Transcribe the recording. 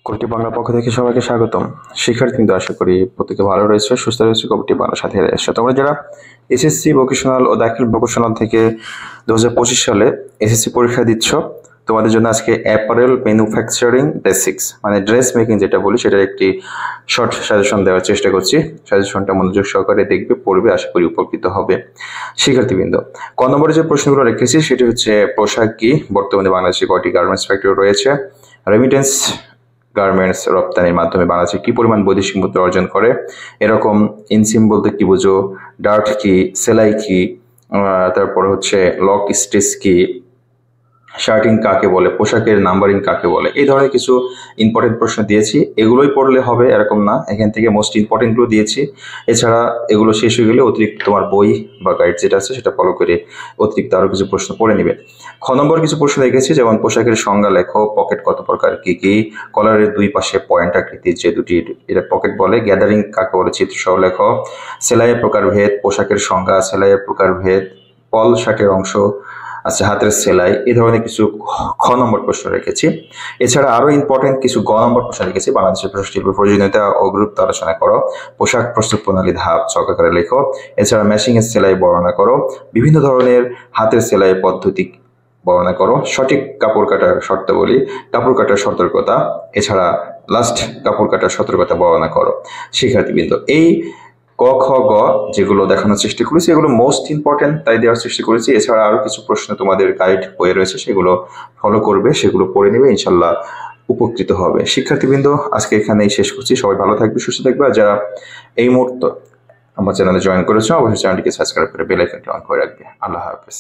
কবিটি বাংলার পক্ষ থেকে সবাইকে স্বাগতম। শিক্ষার্থী কিন্তু আশা করি প্রত্যেকে ভালো রয়েছে, সুস্থ রয়েছে। কবিটি বাংলার সাথে এসেছে। তোমরা যারা এসএসসি ভোকেশনাল ও দাখিল ভোকেশনাল থেকে 2025 সালে এসএসসি পরীক্ষা দিচ্ছ, তোমাদের জন্য আজকে অ্যাপারেল ম্যানুফ্যাকচারিং বেসিক্স মানে ড্রেস মেকিং যেটা বলি সেটার একটি শর্ট সাজেশন দেওয়ার চেষ্টা করছি। সাজেশনটা মনোযোগ সহকারে দেখবে, পড়বে, আশা করি উপকৃত হবে। শিক্ষার্থীবৃন্দ, ক নম্বরে যে প্রশ্নগুলো রেখেছি সেটি হচ্ছে পোশাক কি, বর্তমানে বাংলাদেশে কয়টি গার্মেন্টস ফ্যাক্টরি রয়েছে, রেমিটেন্স গার্মেন্টস রপ্তানির মাধ্যমে বাংলাদেশে কি পরিমাণ বৈদেশিক মুদ্রা অর্জন করে, এরকম ইনসিম বলতে কি বুঝো, ডার্ট কি, সেলাই কি, তারপর হচ্ছে লক স্টিচ কি, শার্টিং কাকে বলে, পোশাকের নাম্বারিং কাকে বলে, এই ধরনের কিছু ইম্পর্টেন্ট প্রশ্ন দিয়েছি। এগুলোই পড়লে হবে এরকম না, এখান থেকে মোস্ট ইম্পর্টেন্টগুলো দিয়েছি। এছাড়া এগুলো শেষ হয়ে গেলে অতিরিক্ত তোমার বই বা গাইড যেটা আছে সেটা ফলো করে অতিরিক্ত আরো কিছু প্রশ্ন পড়ে নিবে। খ নম্বর কিছু প্রশ্ন রেখেছি, যেমন পোশাকের সংজ্ঞা লেখো, পকেট কত প্রকার, কি কি, কলারের দুই পাশে পয়েন্ট আকৃতির যে দুটি এটা পকেট বলে, গ্যাদারিং কাকে বলে চিত্র সহ লেখো, সেলাইয়ের প্রকারভেদ, পোশাকের সংজ্ঞা, সেলাইয়ের প্রকারভেদ, পল শার্টের অংশ, আচ্ছা হাতের সেলাই, এই ধরনের কিছু খ নম্বর প্রশ্ন রেখেছি। এছাড়া আরো ইম্পর্টেন্ট কিছু গ নম্বর প্রশ্ন রেখেছি। বাংলাদেশের পোশাক শিল্পের প্রয়োজনীয়তা ও গুরুত্ব আলোচনা করো, পোশাক প্রস্তুত প্রণালী ধাপ ছকাকারে লেখো, এছাড়া মেশিং এর সেলাই বর্ণনা করো, বিভিন্ন ধরনের হাতের সেলাই পদ্ধতি বর্ণনা করো, সঠিক কাপড় কাটার শর্তাবলী, কাপড় কাটার সতর্কতা, এছাড়া লাস্ট কাপড় কাটার সতর্কতা বর্ণনা করো। শিক্ষার্থীবৃন্দ, এই ক খ গ যেগুলো দেখানোর চেষ্টা করেছি এগুলো মোস্ট ইম্পর্টেন্ট, তাই দেওয়ার চেষ্টা করেছি। এছাড়া আরো কিছু প্রশ্ন তোমাদের গাইড বইয়ে রয়েছে, সেগুলো ফলো করবে, সেগুলো পড়ে নেবে, ইনশাল্লাহ উপকৃত হবে। শিক্ষার্থীবৃন্দ, আজকে এখানেই শেষ করছি। সবাই ভালো থাকবে, সুস্থ থাকবে। আর যারা এই মুহূর্তে আমার চ্যানেলে জয়েন করেছো, অবশ্যই চ্যানেলটিকে সাবস্ক্রাইব করে বেল আইকনটি অন করে রাখবে। আল্লাহ হাফেজ।